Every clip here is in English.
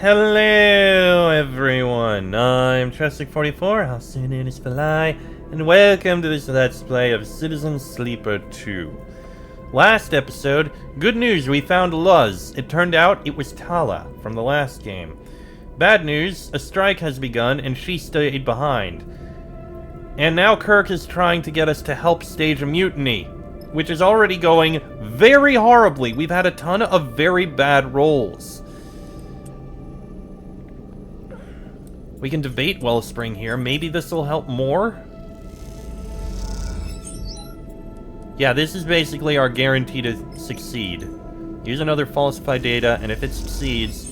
Hello, everyone. I'm Trustic44, also known as Fly, and welcome to this Let's Play of Citizen Sleeper 2. Last episode, good news, we found Luz. It turned out it was Tala from the last game. Bad news, a strike has begun, and she stayed behind. And now Kirk is trying to get us to help stage a mutiny, which is already going very horribly. We've had a ton of very bad rolls. We can debate Wellspring here. Maybe this will help more? Yeah, this is basically our guarantee to succeed. Use another falsified data, and if it succeeds...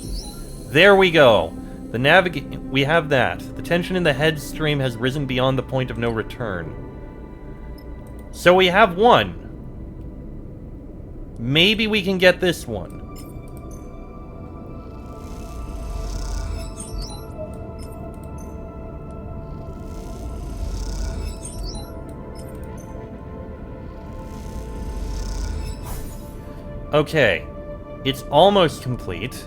There we go! We have that. The tension in the head stream has risen beyond the point of no return. So we have one. Maybe we can get this one. Okay, it's almost complete.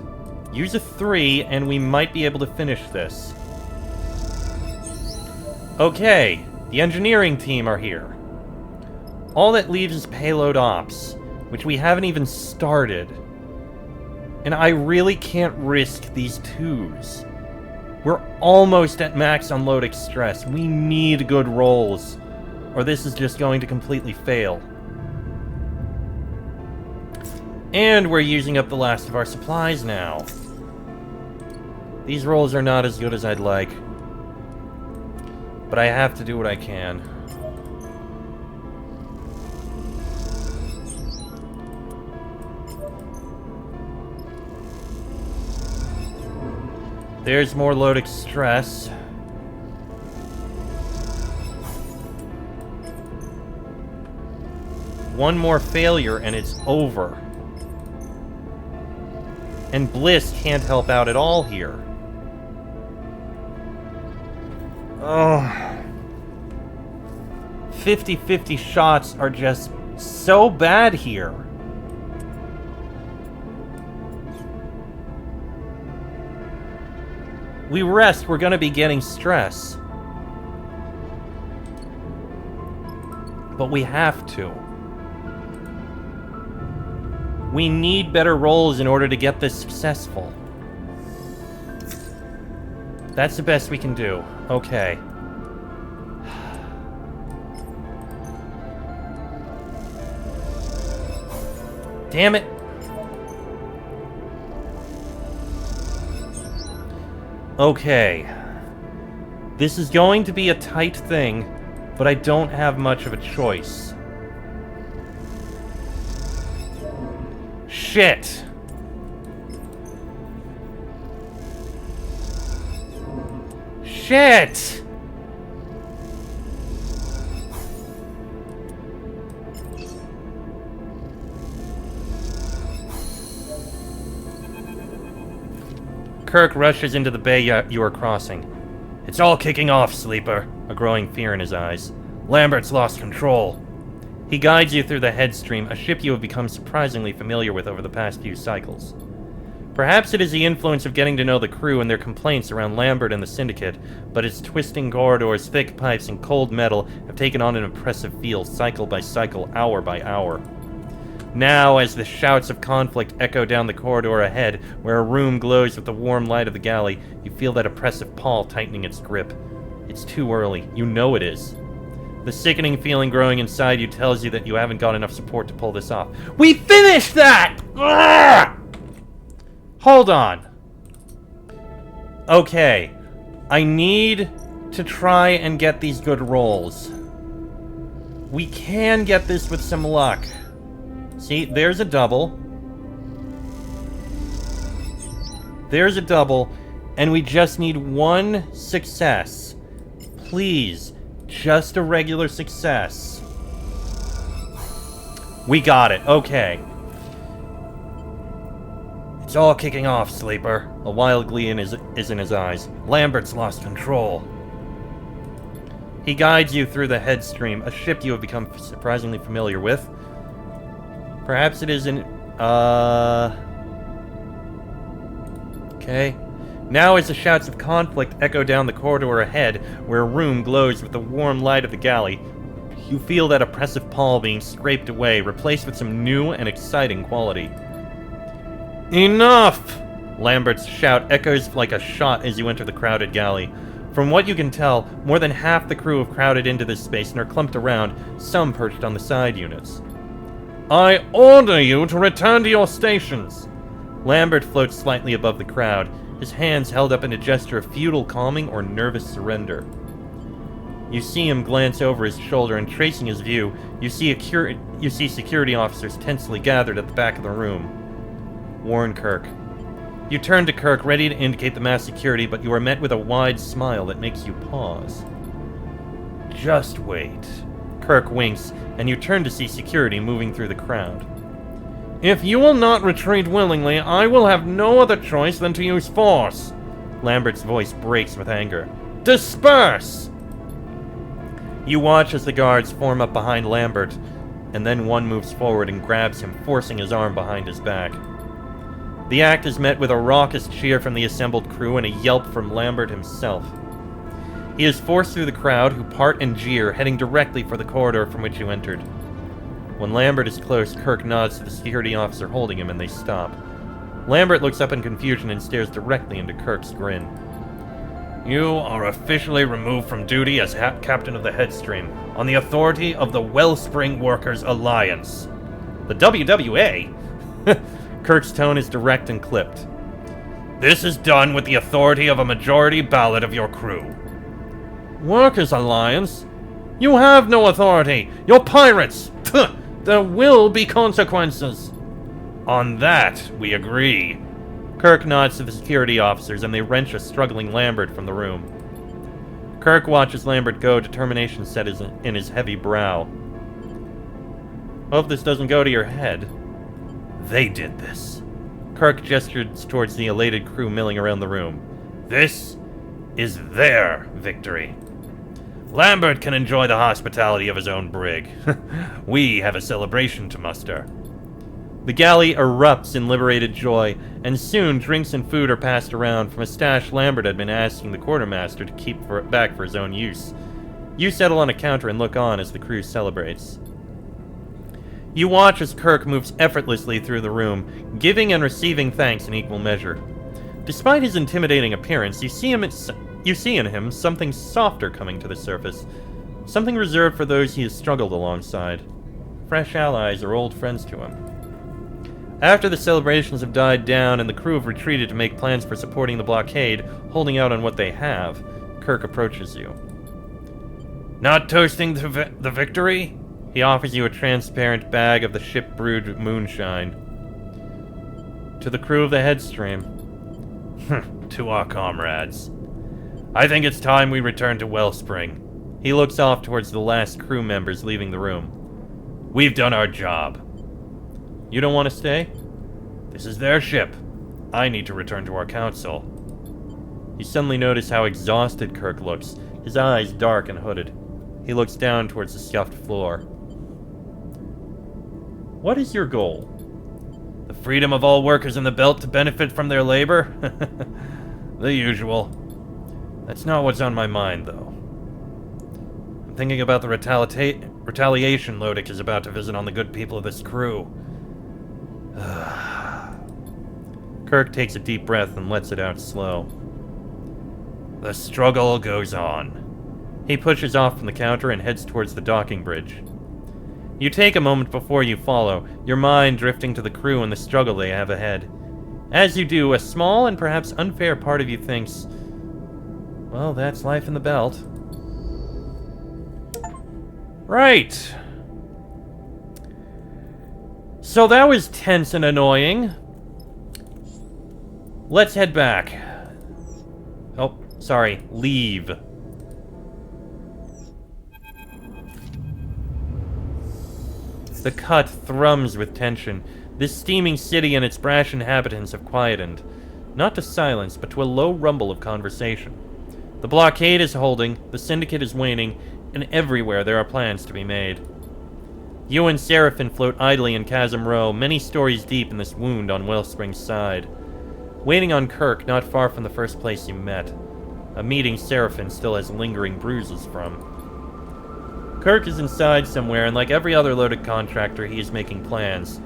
Use a 3 and we might be able to finish this. Okay, the engineering team are here. All that leaves is payload ops, which we haven't even started. And I really can't risk these 2s. We're almost at max unloading stress. We need good rolls, or this is just going to completely fail. And we're using up the last of our supplies now. These rolls are not as good as I'd like. But I have to do what I can. There's more loadic stress. One more failure and it's over. And Bliss can't help out at all here. Oh. 50-50 shots are just so bad here. We rest, we're gonna be getting stress. But we have to. We need better rolls in order to get this successful. That's the best we can do. Okay. Damn it. Okay. This is going to be a tight thing, but I don't have much of a choice. Shit! Shit! Kirk rushes into the bay you are crossing. It's all kicking off, Sleeper, a growing fear in his eyes. Lambert's lost control. He guides you through the headstream, a ship you have become surprisingly familiar with over the past few cycles. Perhaps it is the influence of getting to know the crew and their complaints around Lambert and the Syndicate, but its twisting corridors, thick pipes, and cold metal have taken on an impressive feel cycle by cycle, hour by hour. Now, as the shouts of conflict echo down the corridor ahead, where a room glows with the warm light of the galley, you feel that oppressive paw tightening its grip. It's too early. You know it is. The sickening feeling growing inside you tells you that you haven't got enough support to pull this off. We finished that! Ugh! Hold on. Okay. I need to try and get these good rolls. We can get this with some luck. See, there's a double. There's a double. And we just need one success. Please. Just a regular success. We got it. Okay. It's all kicking off, Sleeper. A wild glee is in his eyes. Lambert's lost control. He guides you through the headstream, a ship you have become surprisingly familiar with. Perhaps it isn't, Okay. Now as the shouts of conflict echo down the corridor ahead, where a room glows with the warm light of the galley, you feel that oppressive pall being scraped away, replaced with some new and exciting quality. Enough! Lambert's shout echoes like a shot as you enter the crowded galley. From what you can tell, more than half the crew have crowded into this space and are clumped around, some perched on the side units. I order you to return to your stations! Lambert floats slightly above the crowd, his hands held up in a gesture of futile calming or nervous surrender. You see him glance over his shoulder, and tracing his view, you see security officers tensely gathered at the back of the room. Warren Kirk. You turn to Kirk, ready to indicate the mass security, but you are met with a wide smile that makes you pause. Just wait. Kirk winks, and you turn to see security moving through the crowd. If you will not retreat willingly, I will have no other choice than to use force. Lambert's voice breaks with anger. Disperse! You watch as the guards form up behind Lambert, and then one moves forward and grabs him, forcing his arm behind his back. The act is met with a raucous cheer from the assembled crew and a yelp from Lambert himself. He is forced through the crowd, who part and jeer, heading directly for the corridor from which you entered. When Lambert is close, Kirk nods to the security officer holding him, and they stop. Lambert looks up in confusion and stares directly into Kirk's grin. You are officially removed from duty as captain of the Headstream, on the authority of the Wellspring Workers Alliance. The WWA? Kirk's tone is direct and clipped. This is done with the authority of a majority ballot of your crew. Workers Alliance? You have no authority! You're pirates! There will be consequences! On that, we agree. Kirk nods to the security officers, and they wrench a struggling Lambert from the room. Kirk watches Lambert go, determination set in his heavy brow. Hope this doesn't go to your head. They did this. Kirk gestures towards the elated crew milling around the room. This is their victory. Lambert can enjoy the hospitality of his own brig. We have a celebration to muster. The galley erupts in liberated joy, and soon drinks and food are passed around from a stash Lambert had been asking the quartermaster to keep back for his own use. You settle on a counter and look on as the crew celebrates. You watch as Kirk moves effortlessly through the room, giving and receiving thanks in equal measure. Despite his intimidating appearance, you see in him something softer coming to the surface, something reserved for those he has struggled alongside. Fresh allies or old friends to him. After the celebrations have died down and the crew have retreated to make plans for supporting the blockade, holding out on what they have, Kirk approaches you. Not toasting the victory? He offers you a transparent bag of the ship-brewed moonshine. To the crew of the Headstream. To our comrades. I think it's time we return to Wellspring. He looks off towards the last crew members leaving the room. We've done our job. You don't want to stay? This is their ship. I need to return to our council. You suddenly notice how exhausted Kirk looks, his eyes dark and hooded. He looks down towards the scuffed floor. What is your goal? The freedom of all workers in the belt to benefit from their labor? The usual. That's not what's on my mind, though. I'm thinking about the retaliation Lodic is about to visit on the good people of this crew. Kirk takes a deep breath and lets it out slow. The struggle goes on. He pushes off from the counter and heads towards the docking bridge. You take a moment before you follow, your mind drifting to the crew and the struggle they have ahead. As you do, a small and perhaps unfair part of you thinks, well, that's life in the belt. Right. So that was tense and annoying. Let's head back. Oh, sorry, leave. The cut thrums with tension. This steaming city and its brash inhabitants have quietened. Not to silence, but to a low rumble of conversation. The blockade is holding, the syndicate is waning, and everywhere there are plans to be made. You and Seraphin float idly in Chasm Row, many stories deep in this wound on Wellspring's side. Waiting on Kirk not far from the first place you met. A meeting Seraphin still has lingering bruises from. Kirk is inside somewhere, and like every other loaded contractor, he is making plans.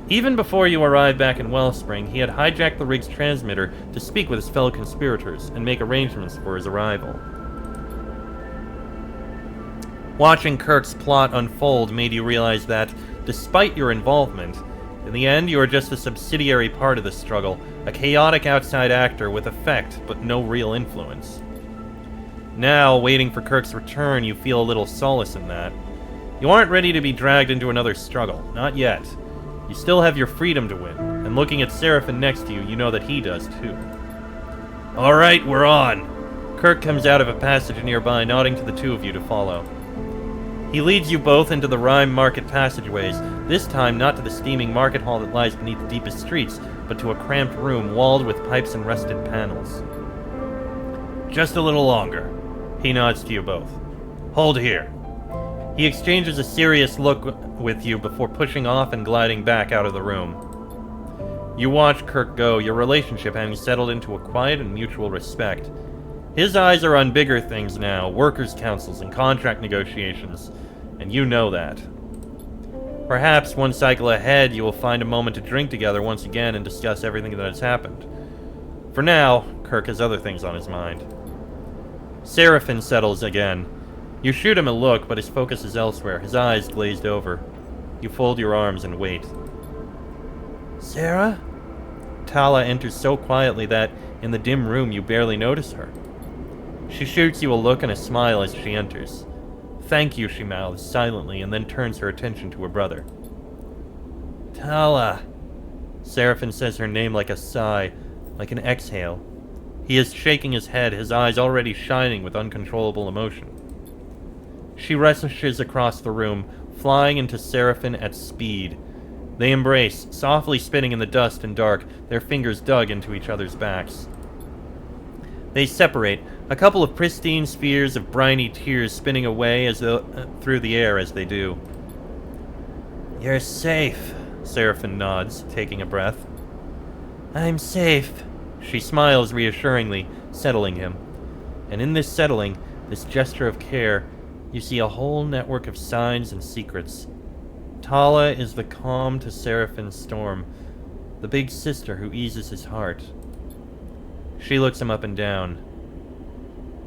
Even before you arrived back in Wellspring, he had hijacked the rig's transmitter to speak with his fellow conspirators and make arrangements for his arrival. Watching Kirk's plot unfold made you realize that, despite your involvement, in the end you are just a subsidiary part of the struggle, a chaotic outside actor with effect but no real influence. Now, waiting for Kirk's return, you feel a little solace in that. You aren't ready to be dragged into another struggle, not yet. You still have your freedom to win, and looking at Seraphin next to you, you know that he does too. Alright, we're on! Kirk comes out of a passage nearby, nodding to the two of you to follow. He leads you both into the Rhyme Market passageways, this time not to the steaming market hall that lies beneath the deepest streets, but to a cramped room walled with pipes and rusted panels. Just a little longer. He nods to you both. Hold here. He exchanges a serious look with you before pushing off and gliding back out of the room. You watch Kirk go, your relationship having settled into a quiet and mutual respect. His eyes are on bigger things now, workers' councils and contract negotiations, and you know that. Perhaps one cycle ahead you will find a moment to drink together once again and discuss everything that has happened. For now, Kirk has other things on his mind. Seraphin settles again. You shoot him a look, but his focus is elsewhere, his eyes glazed over. You fold your arms and wait. Sarah? Tala enters so quietly that, in the dim room, you barely notice her. She shoots you a look and a smile as she enters. Thank you, she mouths silently, and then turns her attention to her brother. Tala. Seraphin says her name like a sigh, like an exhale. He is shaking his head, his eyes already shining with uncontrollable emotion. She rushes across the room, flying into Seraphin at speed. They embrace, softly spinning in the dust and dark, their fingers dug into each other's backs. They separate, a couple of pristine spheres of briny tears spinning away through the air as they do. You're safe, Seraphin nods, taking a breath. I'm safe. She smiles reassuringly, settling him. And in this settling, this gesture of care, you see a whole network of signs and secrets. Tala is the calm to Seraphin's storm, the big sister who eases his heart. She looks him up and down.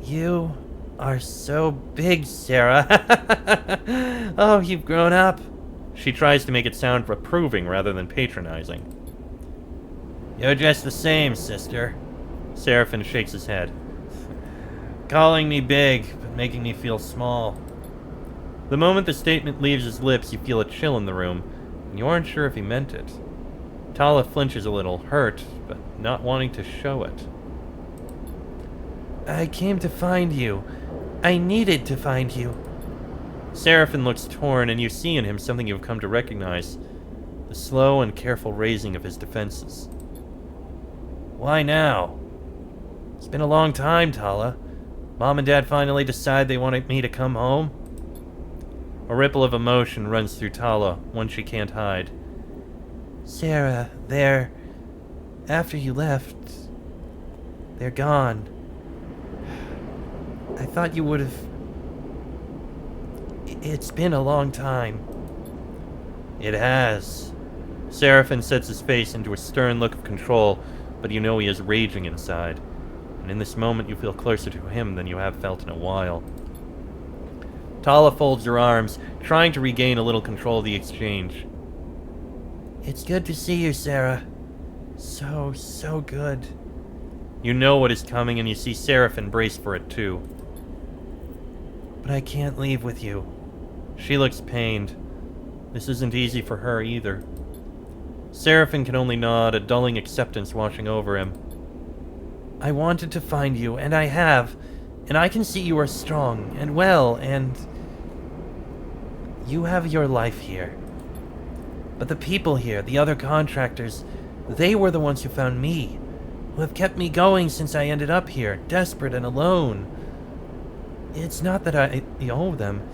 You are so big, Sarah. Oh, you've grown up. She tries to make it sound approving rather than patronizing. You're just the same, sister. Seraphin shakes his head. Calling me big, but making me feel small. The moment the statement leaves his lips, you feel a chill in the room, and you aren't sure if he meant it. Tala flinches a little, hurt, but not wanting to show it. I came to find you. I needed to find you. Seraphin looks torn, and you see in him something you've come to recognize. The slow and careful raising of his defenses. Why now? It's been a long time, Tala. Mom and Dad finally decide they wanted me to come home? A ripple of emotion runs through Tala, one she can't hide. Sarah, after you left, they're gone. I thought you would have... It's been a long time. It has. Seraphin sets his face into a stern look of control, but you know he is raging inside. And in this moment you feel closer to him than you have felt in a while. Tala folds her arms, trying to regain a little control of the exchange. It's good to see you, Sarah. So good. You know what is coming, and you see Seraphin brace for it too. But I can't leave with you. She looks pained. This isn't easy for her either. Seraphin can only nod, a dulling acceptance washing over him. I wanted to find you, and I have. And I can see you are strong and well, and... you have your life here. But the people here, the other contractors, they were the ones who found me, who have kept me going since I ended up here, desperate and alone. It's not that I owe them,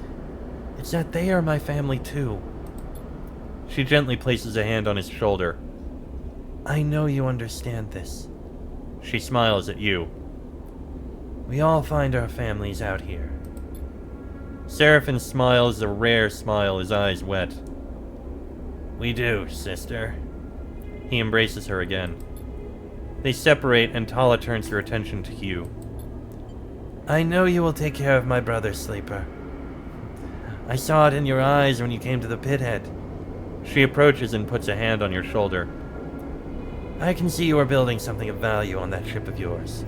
it's that they are my family too. She gently places a hand on his shoulder. I know you understand this. She smiles at you. We all find our families out here. Seraphin smiles a rare smile, his eyes wet. We do, sister. He embraces her again. They separate and Tala turns her attention to you. I know you will take care of my brother, Sleeper. I saw it in your eyes when you came to the pithead. She approaches and puts a hand on your shoulder. I can see you are building something of value on that ship of yours.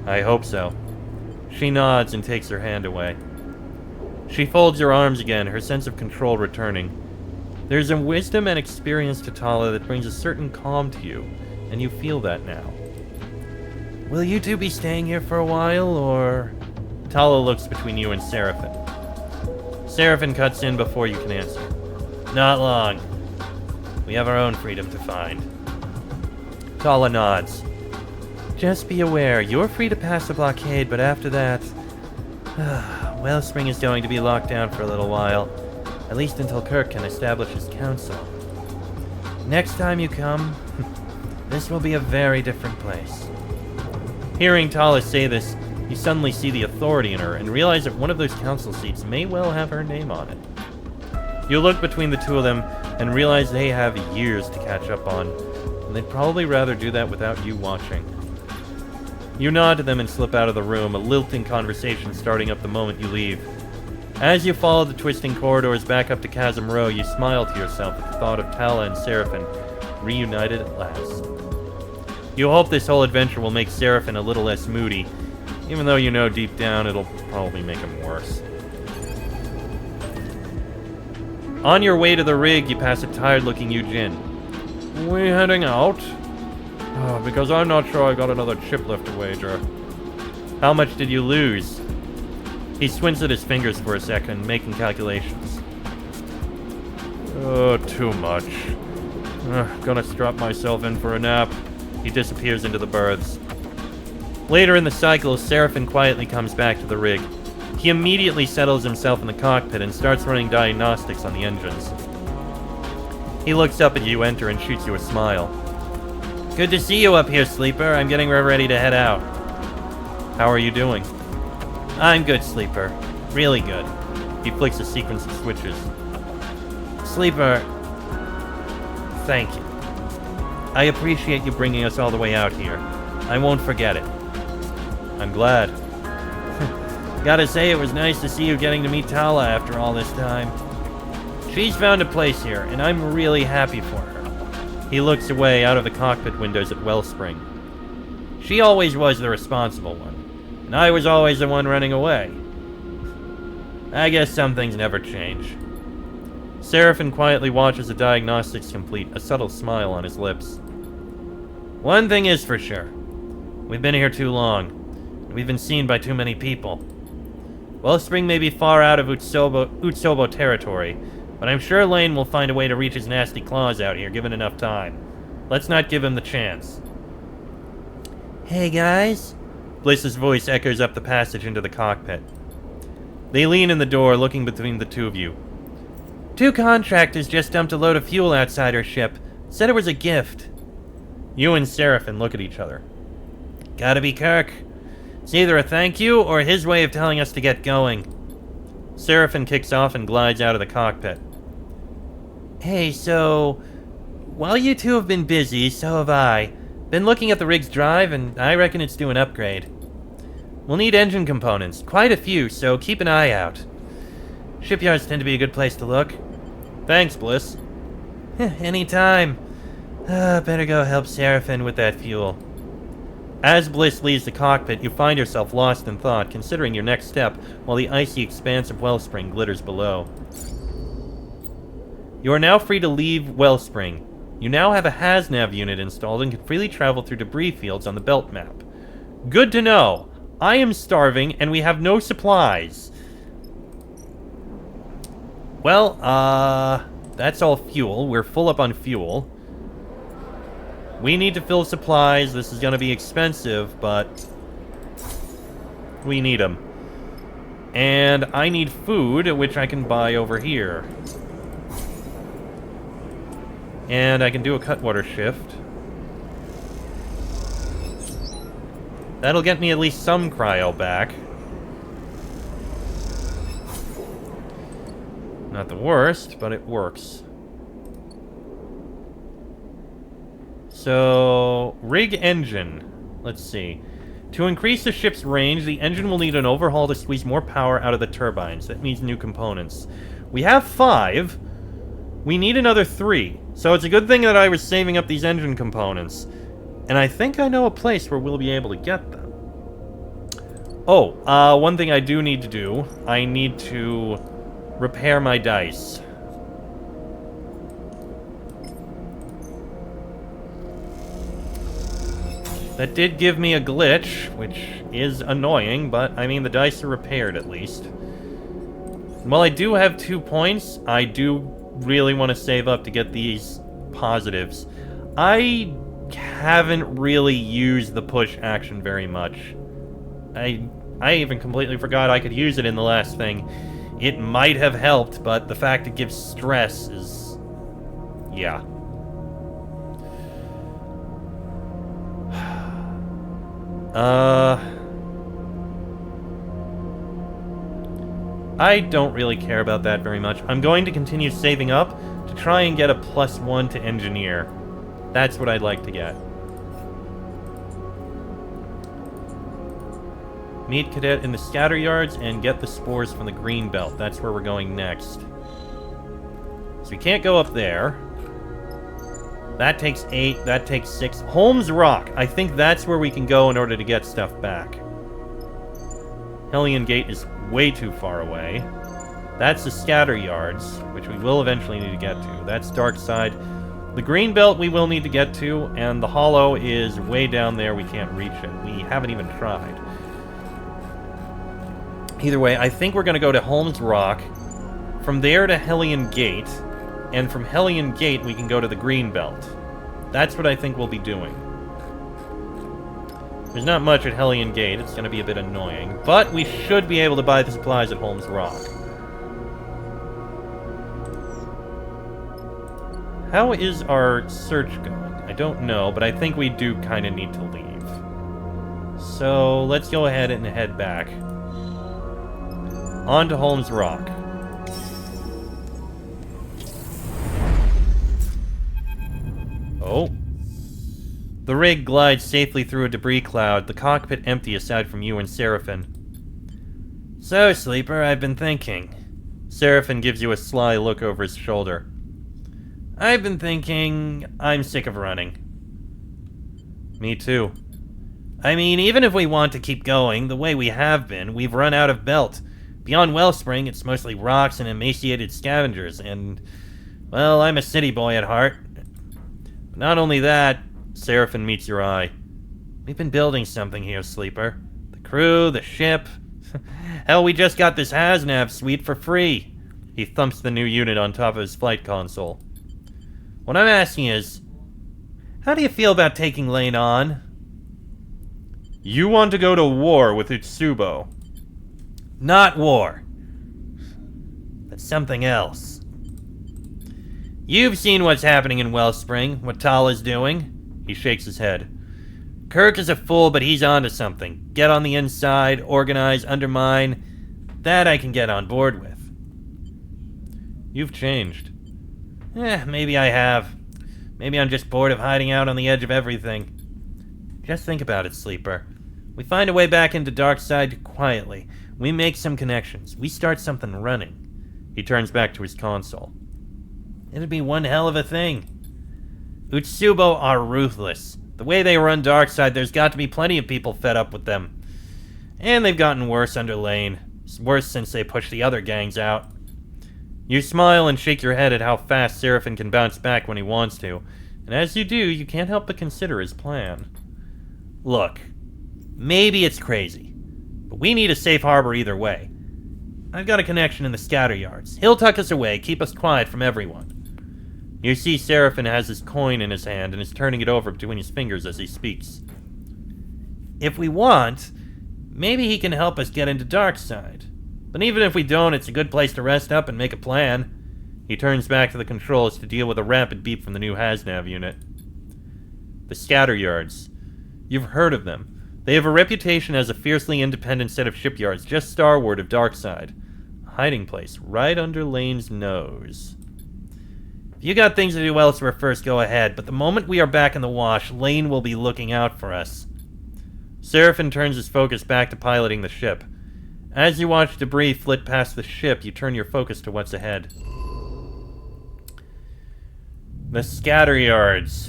I hope so. She nods and takes her hand away. She folds her arms again, her sense of control returning. There's a wisdom and experience to Tala that brings a certain calm to you, and you feel that now. Will you two be staying here for a while, or... Tala looks between you and Seraphin. Seraphin cuts in before you can answer. Not long. We have our own freedom to find. Tala nods. Just be aware, you're free to pass the blockade, but after that... Wellspring is going to be locked down for a little while. At least until Kirk can establish his council. Next time you come, this will be a very different place. Hearing Tala say this, you suddenly see the authority in her and realize that one of those council seats may well have her name on it. You look between the two of them and realize they have years to catch up on, and they'd probably rather do that without you watching. You nod to them and slip out of the room, a lilting conversation starting up the moment you leave. As you follow the twisting corridors back up to Chasm Row, you smile to yourself at the thought of Tala and Seraphin reunited at last. You hope this whole adventure will make Seraphin a little less moody, even though you know deep down it'll probably make him worse. On your way to the rig, you pass a tired-looking Yujin. We heading out? Because I'm not sure I got another chip left to wager. How much did you lose? He squints at his fingers for a second, making calculations. Too much. Gonna strap myself in for a nap. He disappears into the berths. Later in the cycle, Seraphin quietly comes back to the rig. He immediately settles himself in the cockpit and starts running diagnostics on the engines. He looks up at you enter and shoots you a smile. Good to see you up here, Sleeper. I'm getting ready to head out. How are you doing? I'm good, Sleeper. Really good. He flicks a sequence of switches. Sleeper, thank you. I appreciate you bringing us all the way out here. I won't forget it. I'm glad. Gotta say, it was nice to see you getting to meet Tala after all this time. She's found a place here, and I'm really happy for her. He looks away out of the cockpit windows at Wellspring. She always was the responsible one, and I was always the one running away. I guess some things never change. Seraphin quietly watches the diagnostics complete, a subtle smile on his lips. One thing is for sure. We've been here too long. And we've been seen by too many people. Wellspring may be far out of Utsobo territory, but I'm sure Lane will find a way to reach his nasty claws out here, given enough time. Let's not give him the chance. Hey, guys? Bliss's voice echoes up the passage into the cockpit. They lean in the door, looking between the two of you. 2 contractors just dumped a load of fuel outside our ship. Said it was a gift. You and Seraphin look at each other. Gotta be Kirk. It's either a thank you or his way of telling us to get going. Seraphin kicks off and glides out of the cockpit. Hey, so... while you two have been busy, so have I. Been looking at the rig's drive, and I reckon it's due an upgrade. We'll need engine components, quite a few, so keep an eye out. Shipyards tend to be a good place to look. Thanks, Bliss. Anytime. Better go help Seraphin with that fuel. As Bliss leaves the cockpit, you find yourself lost in thought, considering your next step, while the icy expanse of Wellspring glitters below. You are now free to leave Wellspring. You now have a HasNav unit installed and can freely travel through debris fields on the belt map. Good to know. I am starving, and we have no supplies. Well, that's all fuel. We're full up on fuel. We need to fill supplies. This is going to be expensive, but we need them. And I need food, which I can buy over here. And I can do a cutwater shift. That'll get me at least some cryo back. Not the worst, but it works. So, rig engine. Let's see. To increase the ship's range, the engine will need an overhaul to squeeze more power out of the turbines. That means new components. We have 5. We need another 3. So it's a good thing that I was saving up these engine components. And I think I know a place where we'll be able to get them. Oh, one thing I do need to do. I need to repair my dice. That did give me a glitch, which is annoying, but, I mean, the dice are repaired at least. While I do have 2 points, I do really want to save up to get these positives. I haven't really used the push action very much. I even completely forgot I could use it in the last thing. It might have helped, but the fact it gives stress is... yeah. I don't really care about that very much. I'm going to continue saving up to try and get a +1 to engineer. That's what I'd like to get. Meet Cadet in the scatter yards and get the spores from the green belt. That's where we're going next. So we can't go up there. That takes 8, that takes 6. Holmes Rock. I think that's where we can go in order to get stuff back. Hellion Gate is way too far away. That's the scatter yards, which we will eventually need to get to. That's Dark Side. The green belt we will need to get to, and the hollow is way down there. We can't reach it. We haven't even tried. Either way, I think we're going to go to Holmes Rock, from there to Hellion Gate, and from Hellion Gate we can go to the green belt. That's what I think we'll be doing. There's not much at Hellion Gate. It's going to be a bit annoying, but we should be able to buy the supplies at Holmes Rock. How is our search going? I don't know, but I think we do kind of need to leave. So let's go ahead and head back. On to Holmes Rock. Oh. The rig glides safely through a debris cloud, the cockpit empty aside from you and Seraphin. So, Sleeper, I've been thinking. Seraphin gives you a sly look over his shoulder. I've been thinking I'm sick of running. Me too. I mean, even if we want to keep going the way we have been, we've run out of belt. Beyond Wellspring, it's mostly rocks and emaciated scavengers, and, well, I'm a city boy at heart. But not only that, Seraphin meets your eye. We've been building something here, Sleeper. The crew, the ship. Hell, we just got this HasNav suite for free. He thumps the new unit on top of his flight console. What I'm asking is, how do you feel about taking Lane on? You want to go to war with Utsubo. Not war. But something else. You've seen what's happening in Wellspring, what Tal is doing. He shakes his head. Kirk is a fool, but he's onto something. Get on the inside, organize, undermine. That I can get on board with. You've changed. Maybe I have. Maybe I'm just bored of hiding out on the edge of everything. Just think about it, Sleeper. We find a way back into Dark Side quietly. We make some connections. We start something running. He turns back to his console. It'd be one hell of a thing. Utsubo are ruthless. The way they run Dark Side, there's got to be plenty of people fed up with them. And they've gotten worse under Lane. It's worse since they pushed the other gangs out. You smile and shake your head at how fast Seraphin can bounce back when he wants to. And as you do, you can't help but consider his plan. Look, maybe it's crazy, but we need a safe harbor either way. I've got a connection in the scatter yards. He'll tuck us away, keep us quiet from everyone. You see Seraphin has his coin in his hand and is turning it over between his fingers as he speaks. If we want, maybe he can help us get into Dark Side. But even if we don't, it's a good place to rest up and make a plan. He turns back to the controls to deal with a rapid beep from the new HasNav unit. The scatter yards. You've heard of them. They have a reputation as a fiercely independent set of shipyards just starward of Darkside. A hiding place right under Lane's nose. If you got things to do elsewhere first, go ahead, but the moment we are back in the wash, Lane will be looking out for us. Seraphin turns his focus back to piloting the ship. As you watch debris flit past the ship, you turn your focus to what's ahead. The scatter yards.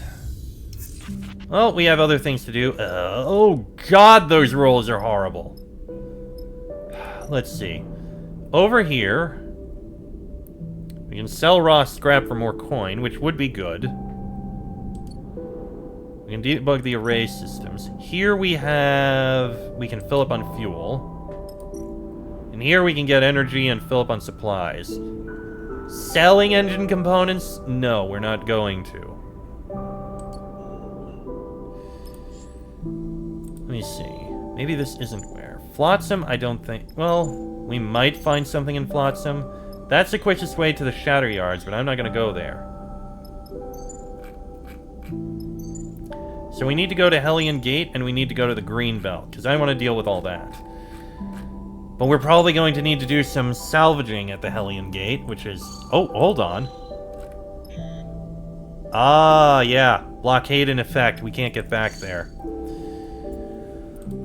Well, we have other things to do. Oh god, those rolls are horrible. Let's see. Over here, we can sell raw scrap for more coin, which would be good. We can debug the array systems. Here we can fill up on fuel. And here we can get energy and fill up on supplies. Selling engine components? No, we're not going to. Let me see. Maybe this isn't where. Flotsam, I don't think... Well, we might find something in Flotsam. That's the quickest way to the Shatter Yards, but I'm not going to go there. So we need to go to Hellion Gate, and we need to go to the Green Belt, because I want to deal with all that. But we're probably going to need to do some salvaging at the Hellion Gate, which is... Oh, hold on. Ah, yeah. Blockade in effect. We can't get back there.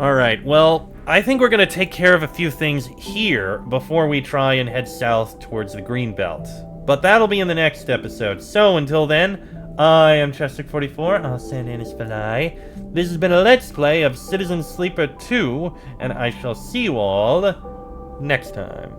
Alright, well, I think we're going to take care of a few things here before we try and head south towards the Green Belt. But that'll be in the next episode. So, until then, I am Chester44. I'll send in his fly. This has been a Let's Play of Citizen Sleeper 2, and I shall see you all next time.